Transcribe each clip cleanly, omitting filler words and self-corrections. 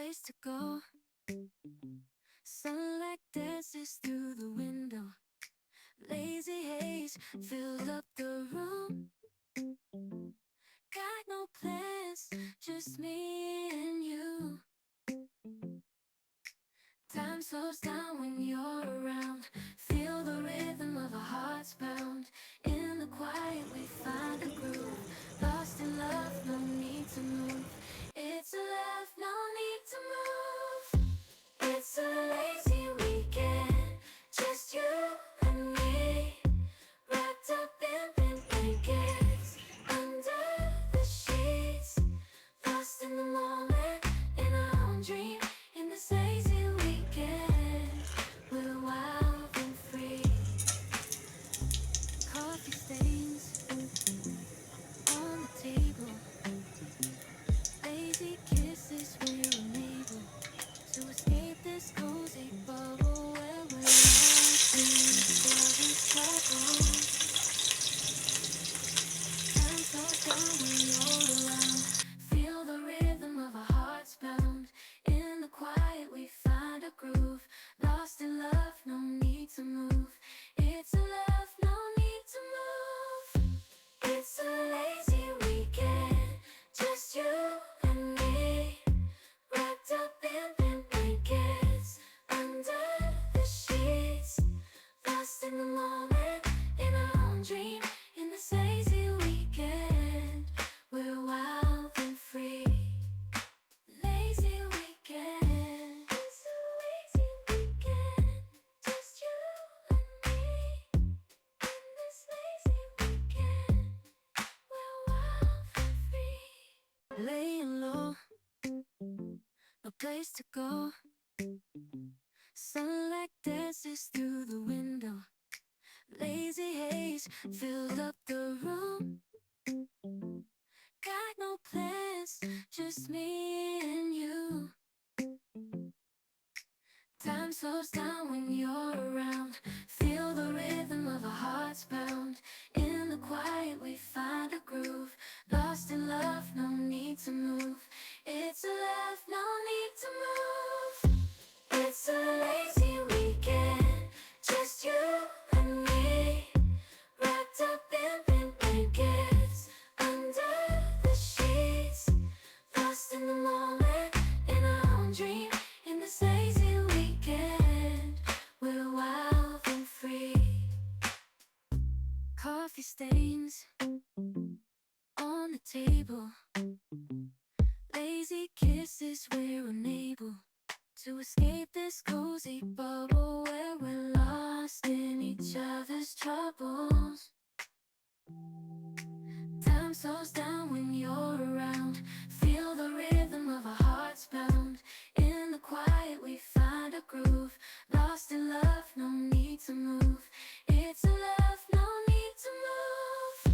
place to go. Sunlight dances through the window. Lazy haze filled up the room. Got no plans, just me and you. Time slows down when you're around. Feel the rhythm of our hearts pound. In the quiet we find a groove. Lost in love, no need to move. It's a love, no need to move. It's a lazy weekend, just you and me. Wrapped up in pink blankets, under the sheets. Lost in the moment, in our own dream. In this lazy weekend, we're wild and free. Coffee stains on the table. Lazy kisses, we're unable to escape this cozy bubble where we're lost in each other's troubles. Time slows down when you're around. Feel the rhythm of our hearts pound. In the quiet we find a groove. Lost in love, no need to move. It's a love, no need to move. It's a lazy weekend, just you and me. Wrapped up in pink blankets, under the sheets. Lost in the moment, in our own dream. In this lazy weekend, we're wild and free. Lazy weekend, it's a lazy weekend, just you and me. In this lazy weekend, we're wild and free. Laying low, no place to go. Sunlight dances through the window. Lazy haze filled up the room. Got no plans, just me and you. Time slows down when you're around. Feel the rhythm of our hearts pound. In the quiet we find a groove. Lost in love, no need to move. It's a love, no need to move. It's a lazy weekend, just you and me. Wrapped up in pink blankets, under the sheets. Lost in the moment, in our own dream. In this lazy weekend, we're wild and free. Coffee stains on the table. Lazy kisses, we're unable to escape this cozy bubble where we're lost in each other's troubles. Time slows down when you're around. Feel the rhythm of our hearts pound. In the quiet we find a groove. Lost in love, no need to move. It's a love, no need to move.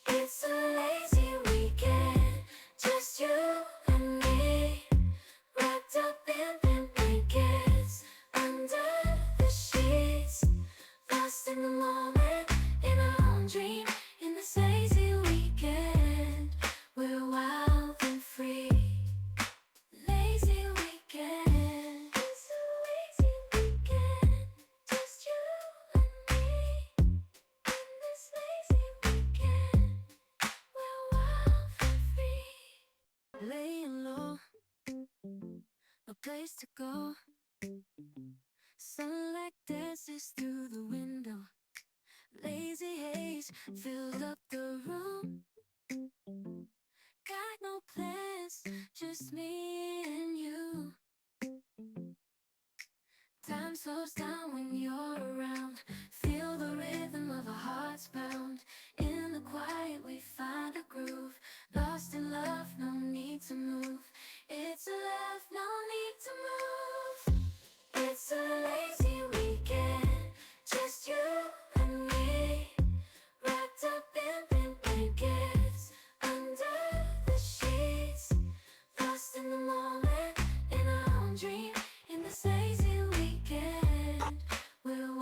It's a lazy weekend, just you and me. Wrapped up in pink blankets, under the sheets. Lost in the moment, in our own dream. In this lazy weekend, we're wild and free. Lazy weekend, it's a lazy weekend, just you and me. In this lazy weekend, we're wild and free. Laying low, no place to go. Sunlight dances through the window. Lazy haze filled up the room. Got no plans, just me and you. Time slows down when you're around. Feel the rhythm of our hearts pound. In the quiet we find a groove. Lost in love, no need to move. It's a love, no need to move. It's a lazy weekend, just you and me. Wrapped up in pink blankets, under the sheets. Lost in the moment, in our own dream. In this lazy weekend, we're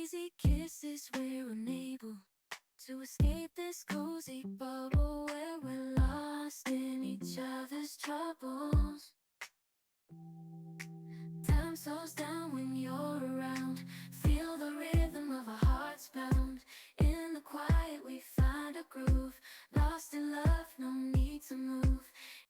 Easy kisses, we're unable to escape this cozy bubble where we're lost in each other's troubles. Time slows down when you're around. Feel the rhythm